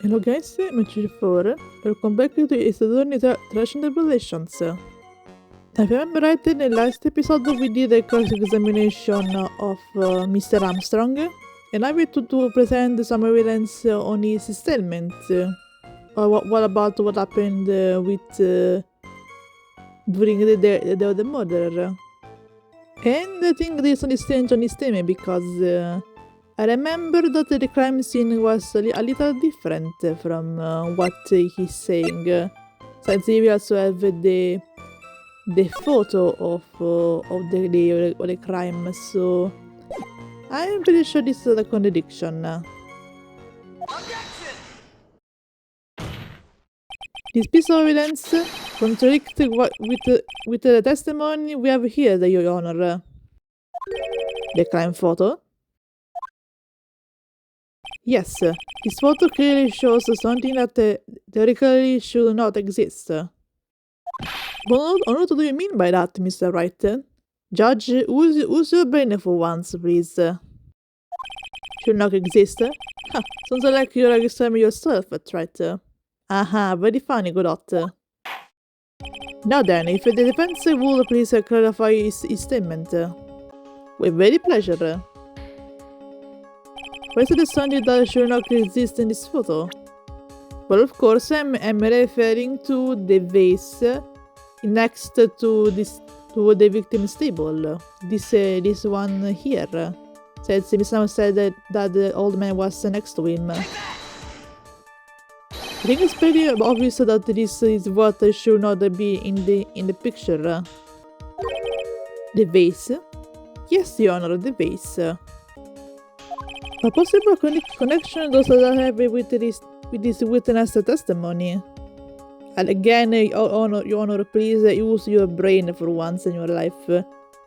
Hello guys, I'm 4. Welcome back to Isidorni Tribulations. If you remember right, in the last episode we did a cross-examination of Mr. Armstrong, and I want to present some evidence on his statement. What about what happened during the murder. And I think there's some strange on his statement because I remember that the crime scene was a little different from what he's saying, since we also have the photo of the crime, so I'm pretty sure this is a contradiction. This piece of evidence contradicts with the testimony we have here, Your Honor. The crime photo? Yes, this photo clearly shows something that theoretically should not exist. But what do you mean by that, Mr. Wright? Judge, use your brain for once, please. Should not exist? Huh, sounds like you're examining yourself, right? Aha, very funny, Godot. Now then, if the defense will please clarify his statement. With very pleasure. What is the something that should not exist in this photo? Well, of course, I'm referring to the vase next to the victim's table. This one here. Since Mr. said that the old man was next to him. I think it's pretty obvious that this is what should not be in the picture. The vase? Yes, Your Honor, the vase. A possible connection does not have with this witness testimony. And again, Your Honor, please use your brain for once in your life.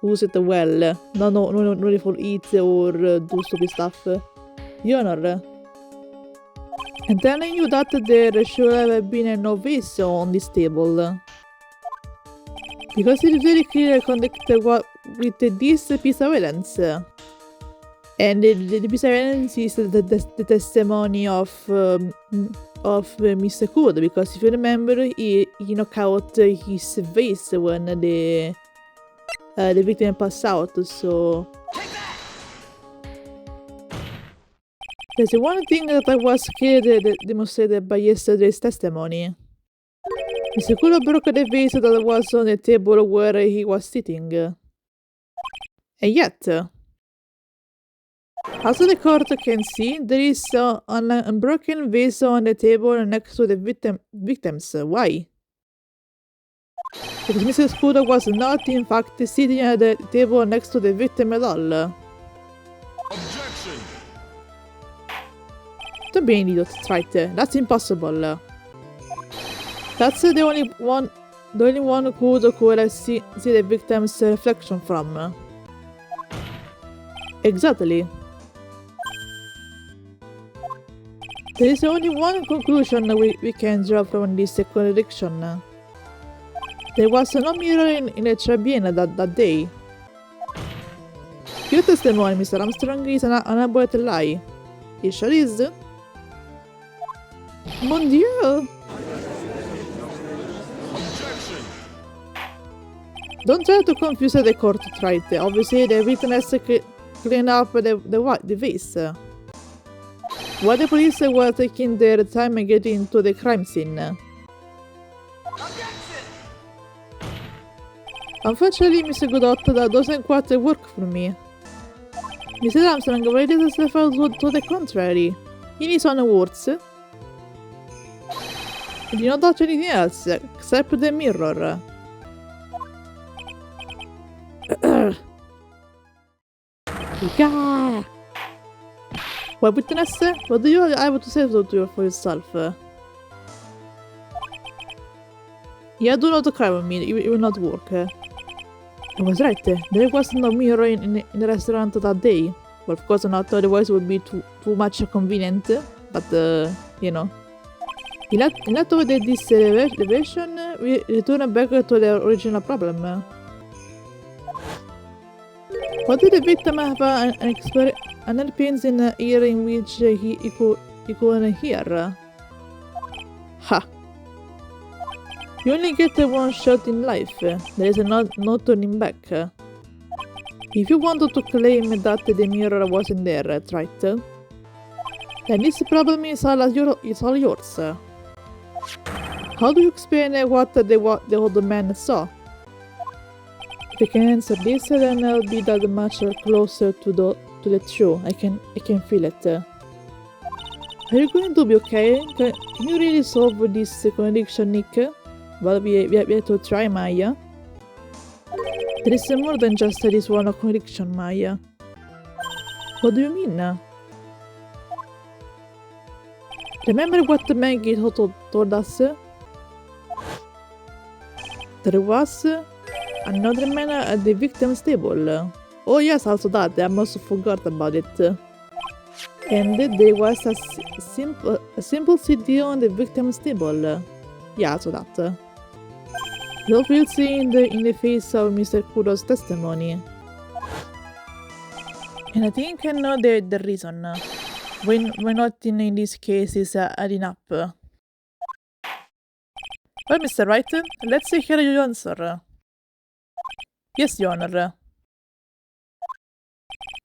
Use it well. No for eat or do stupid stuff. Your Honor. I'm telling you that there should have been no vase on this table. Because it is very clear connected with this piece of evidence. And the piece of evidence is the testimony of Mr. Cood, because if you remember, he knocked out his face when the victim passed out, so... There's one thing that was clearly demonstrated by yesterday's testimony. Mr. Cood broke the vase that was on the table where he was sitting. And yet... As the court can see, there is an unbroken vase on the table next to the victims. Why? Because Mr. Scudder was not, in fact, sitting at the table next to the victim at all. Objection! Don't be an idiot, right? That's impossible. That's the only one who could see the victim's reflection from. Exactly. There is only one conclusion we can draw from this contradiction. There was no mirror in the tribune that day. Your testimony, Mr. Armstrong, is an elaborate lie. It sure is. Mon Dieu! Objection! Don't try to confuse the court, right? Obviously, the witness cleaned up the vase. While the police were taking their time getting to the crime scene. Unfortunately, Mr. Godot, that doesn't quite work for me. Mr. Armstrong already testified to the contrary. In his own words, he did not touch anything else except the mirror. Yeah. Well, witness, what do you have to say for yourself? Yeah, do not cry with me, it will not work. I was right, there was no mirror in the restaurant that day. Well, of course not, otherwise it would be too much convenient, but, you know. In light of this revelation, we return back to the original problem. What did the victim have an experience in ear in which he couldn't hear? Ha! You only get one shot in life. There is no turning back. If you wanted to claim that the mirror wasn't there, right? Then this problem is all yours. How do you explain what the old man saw? If I can answer this, then I'll be that much closer to the truth. I can feel it. Are you going to be okay? Can you really solve this contradiction, Nick? Well, we have to try, Maya. There is more than just this one contradiction, Maya. What do you mean? Remember what Maggie told us? There was another man at the victim's table. Oh yes, also that. I almost forgot about it. And there was a simple CD on the victim's table. Yeah, also that. Love will see in the face of Mr. Kuro's testimony. And I think I know the reason. Why not in this case is adding up. Well, Mr. Wright, let's hear your answer. Yes, Your Honor.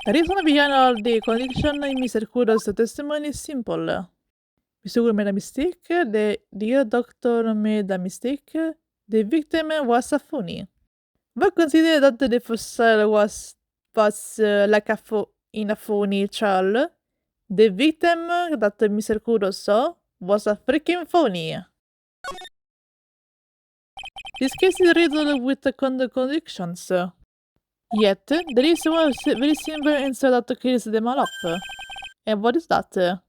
The reason behind all the contradiction in Mr. Kuro's testimony is simple. Mr. Kuro made a mistake, the dear doctor made a mistake, the victim was a phony. But consider that the fossil was like in a phony trial. The victim that Mr. Kuro saw was a freaking phony. This case is riddled with contradictions. Yet, there is one very simple answer that clears them all up. And what is that? The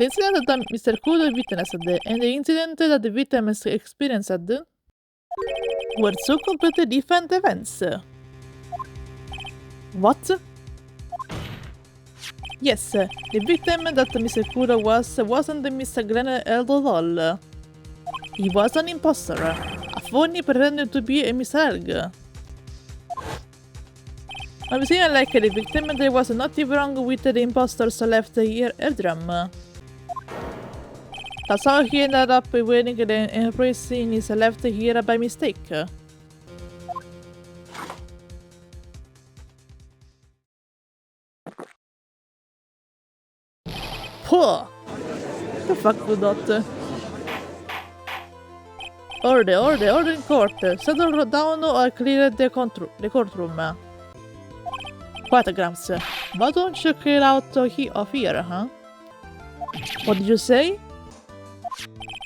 incident that Mr. Kuro witnessed and the incident that the victim experienced were two completely different events. What? Yes, the victim that Mr. Kuro wasn't Mr. Glenn at all. He was an imposter, a phony pretending to be a Mr. Elg. I'm saying like the victim, there was nothing wrong with the imposter's left eardrum. That's how he ended up wearing the embrace in his left ear by mistake. Puh! The fuck was that? Order in court. Settle down or clear the courtroom. Quiet, Grams. Why don't you clear out of here, huh? What did you say?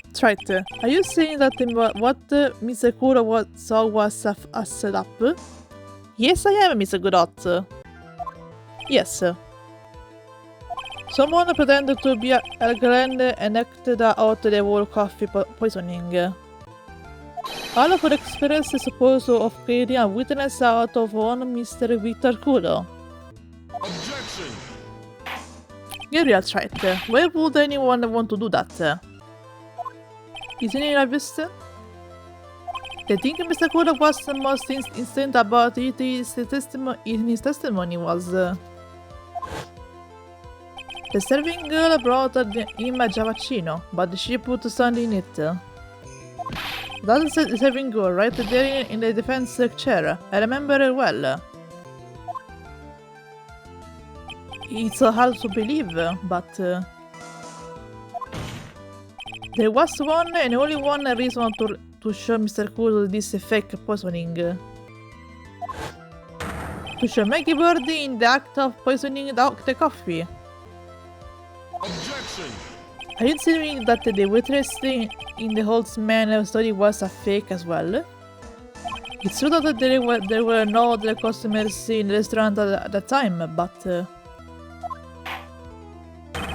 That's right. Are you saying that what Mr. Kuro saw was a setup? Yes, I am, Mr. Godot. Yes. Someone pretended to be a grand and acted out the whole coffee poisoning. All for the experience supposed of creating a witness out of one Mr. Victor Kuro. Objection! You're right. Why would anyone want to do that? Isn't it obvious? The thing Mr. Kuro was the most instant about it is in his testimony was the serving girl brought him a Javacino, but she put sand in it. That's the serving girl right there in the defense chair. I remember it well. It's hard to believe, but there was one and only one reason to show Mr. Kuro this fake poisoning. To show Maggie Bird in the act of poisoning the coffee. Objection! Are you saying that the waitress in the Holtzman story was a fake as well? It's true that there were no other customers in the restaurant at the time, but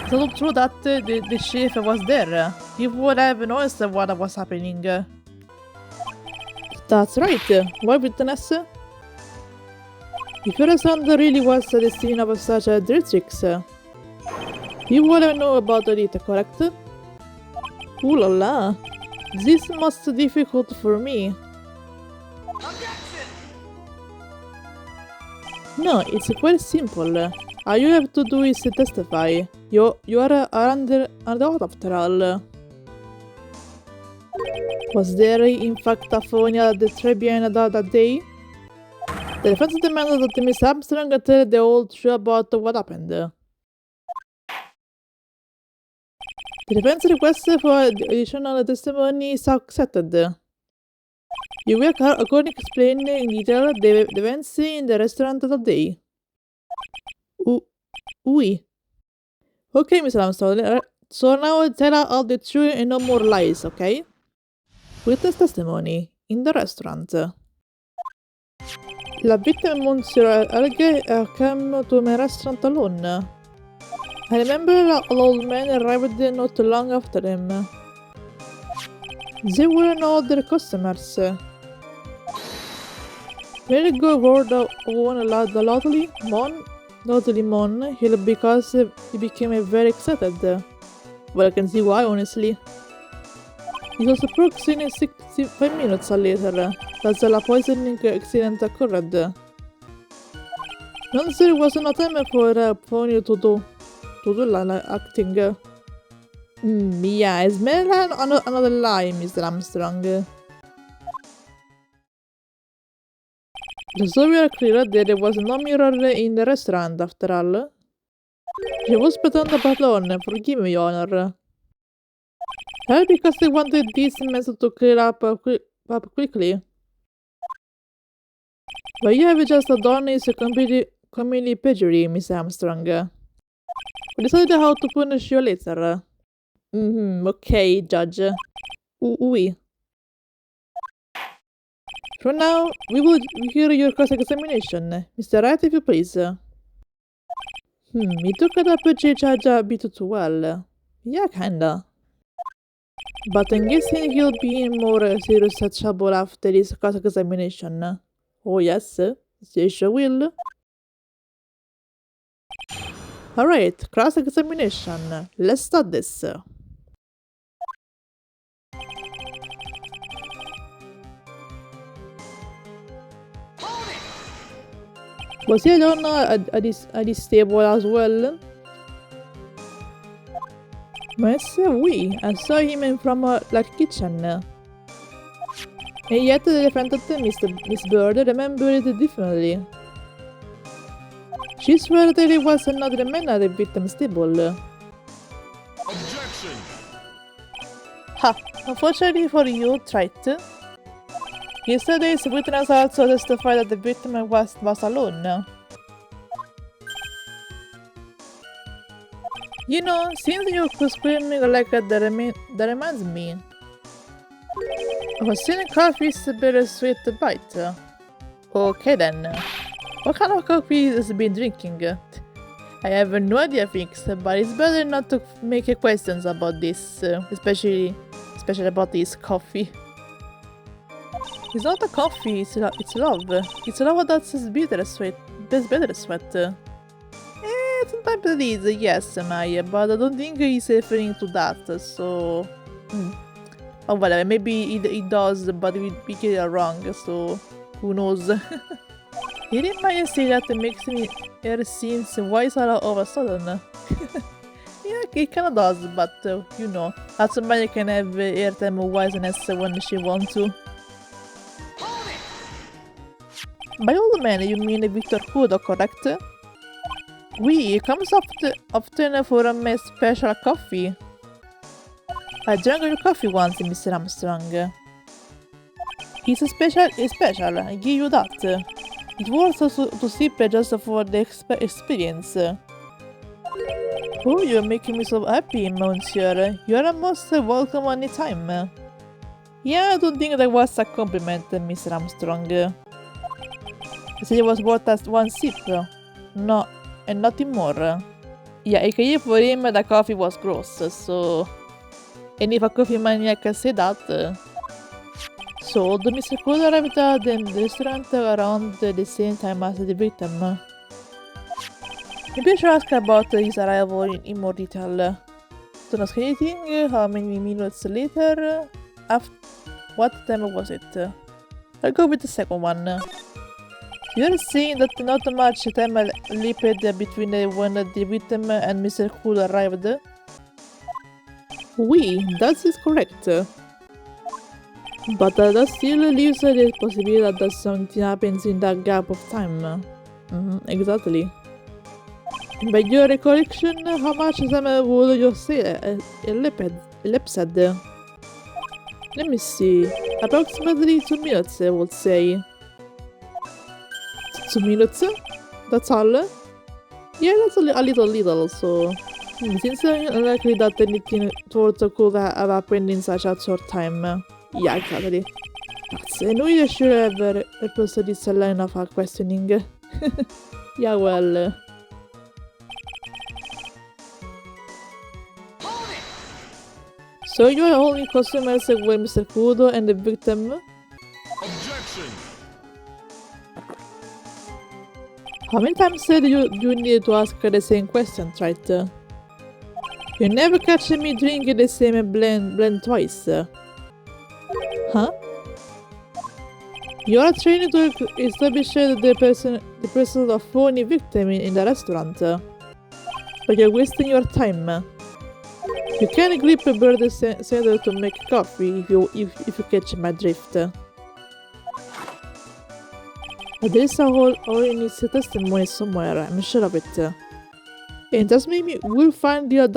it's also true that the chef was there. He would have noticed what was happening. That's right. Why witness? If your restaurant really was the scene of such dirty tricks, you wouldn't know about it, correct? Ooh la la. This is most difficult for me. Objection! No, it's quite simple. All you have to do is testify. You are under oath after all. Was there in fact a phone at the tribune that day? The defense demanded that Miss Armstrong tell the whole truth about what happened. The defense request for additional testimony is accepted. You will accordingly explain in detail the events in the restaurant that day. Oui. Okay, Miss Armstrong. So now tell her all the truth and no more lies, okay? Witness testimony in the restaurant. La victim, Monsieur Alge, came to my restaurant alone. I remember an old man arrived not long after him. There were no other customers. Mary go word of one the lovely Mon Hill because he became very excited. Well, I can see why, honestly. It was approximately 65 minutes later that the poisoning accident occurred. No, there was no time for Pony to do acting. Yeah, I smell another lie, Mr. Armstrong. The story clear that there was no mirror in the restaurant after all. She was pretend pardon, forgive me, Your Honor. Because they wanted this mess to clear up quickly. But you have just done is completely perjury, Miss Armstrong. We decided how to punish you later. Okay, Judge. Oui. For now, we will hear your cross-examination. Mr. Wright, if you please. He took the perjury charge a bit too well. Yeah, kinda. But I'm guessing he'll be in more serious trouble after this cross-examination. Oh yes, she sure will. Alright, cross-examination. Let's start this. Was he alone at this table as well? Yes, oui, I saw him from the kitchen. And yet the defendant, Miss Bird, remembered it differently. She swore that it was another man at the victim's table. Objection! Ha! Unfortunately for you, Trite. Yesterday's witness also testified that the victim was alone. You know, since you're screaming like that reminds me. I was seeing coffee's bittersweet bite. Okay then. What kind of coffee has he been drinking? I have no idea, thanks, but it's better not to make questions about this, especially about this coffee. It's not a coffee, it's love. It's love that's bittersweet. Sometimes it is, yes, Maya, but I don't think he's referring to that, so... Oh, whatever, maybe it does, but we get it wrong, so... Who knows? Didn't Maya say that makes me her seems wiser all of a sudden? Yeah, it kinda does, but, you know, also Maya can have airtime wiseness when she wants to. By old man, you mean Victor Kudo, correct? Oui, he comes often for my special coffee. I drank your coffee once, Mr. Armstrong. It's special, I give you that. It was to sip just for the experience. Oh, you're making me so happy, monsieur. You're most welcome anytime. Yeah, I don't think that was a compliment, Mr. Armstrong. I said it was worth just one sip. No, and nothing more. Yeah, aka for him the coffee was gross, so... And if a coffee maniac can say that... So, the Mr. Cole arrived at the restaurant around the same time as the victim. Maybe I should ask about his arrival in more detail. Don't ask anything, how many minutes later? What time was it? I'll go with the second one. You're saying that not much time elapsed between when the victim and Mr. Cool arrived? Oui, that is correct. But that still leaves the possibility that something happens in that gap of time. Exactly. By your recollection, how much time would you say elapsed? Let me see. Approximately 2 minutes, I would say. 2 minutes? That's all? Yeah, that's a little, so... It seems unlikely that anything towards could have happened in such a short time. Yeah, exactly. But we should have reposed this line of questioning. Yeah, well... So you are only customers were Mr. Kudo and the victim? Objection! How many times do you need to ask the same question, right? You never catch me drinking the same blend twice. Huh? You are trained to establish the person of phony victim in the restaurant. But you're wasting your time. You can grip a bird center to make coffee if you catch my drift. But there is a hole or in his testimony somewhere, I'm sure of it. And just maybe we'll find the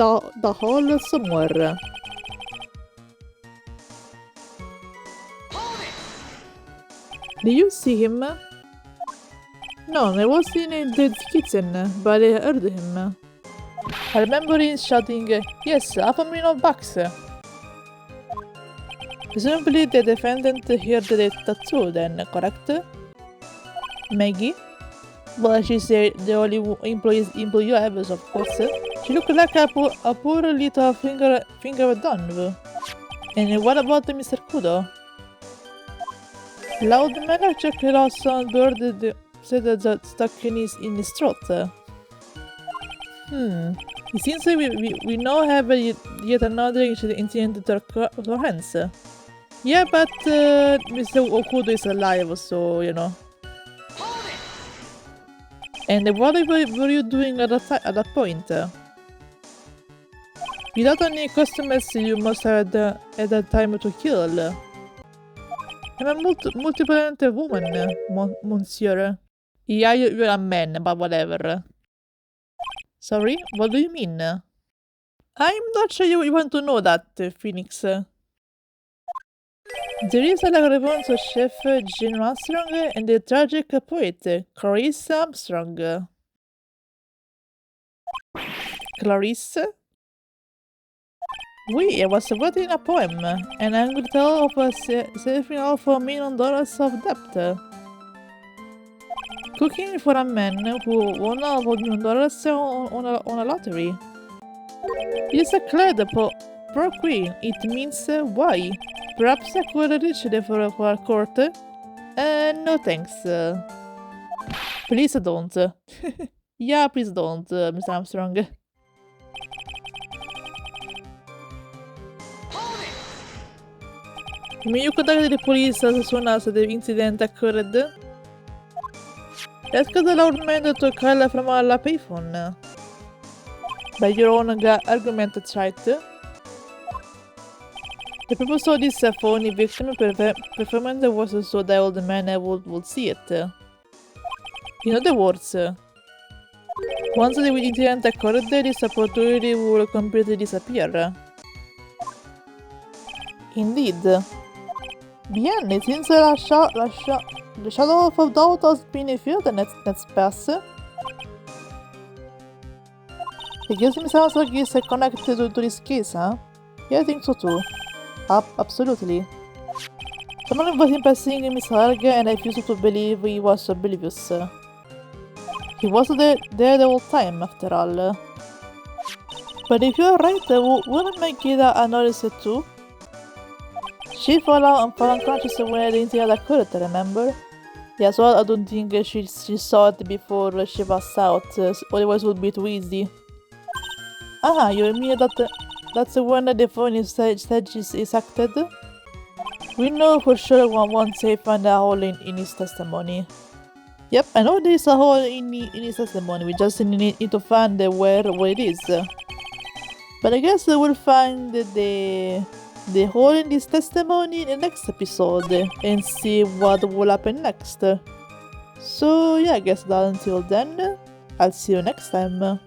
hole somewhere. Did you see him? No, I was in the kitchen, but I heard him. I remember him shouting, "Yes, $500,000! Presumably the defendant heard that too then, correct? Maggie? Well, she's the only employee you have, of course. She looked like a poor little finger done. And what about Mr. Kudo? Loud man Jack Lawson bird said that stuck in his throat. It seems like we now have yet another incident to our hands. Yeah, but Mr. Okudo is alive, so you know. And what were you doing at that point? Without any customers, you must have had the time to kill. I'm a multiple woman, monsieur. Yeah, you're a man, but whatever. Sorry, what do you mean? I'm not sure you want to know that, Phoenix. There is a reference of Chef Jim Armstrong and the tragic poet Clarice Armstrong. Clarice? Oui, I was writing a poem, and I'm going to tell of saving off $1 million of debt. Cooking for a man who won $1 million on a lottery. It is a clad pro queen. It means why. Perhaps I could reach there for a court. No thanks. Please don't. Yeah, please don't, Mr. Armstrong. May you contact the police as soon as the incident occurred? Ask the loud man to call from a payphone. By your own argument, right? The purpose of this phony victim performance was so the old man would see it. In other words, once the incident occurred, this opportunity would completely disappear. Indeed. Bien, it seems the shadow of doubt has been filled in its past. It gives me sounds like it's connected to this case, huh? Yeah, I think so too. Absolutely. Someone was impressing Miss Harga and I refused to believe he was oblivious. He was there the whole time, after all. But if you're right, wouldn't Maggie notice it too? She fell unconscious when the incident occurred, remember? Yeah, so I don't think she saw it before she passed out, otherwise it would be too easy. Ah, you mean that's when the phone stage is acted? We know for sure once he found a hole in his testimony. Yep, I know there's a hole in his testimony, we just need to find where it is. But I guess we'll find the the whole in this testimony in the next episode and see what will happen next. So yeah, I guess that until then, I'll see you next time.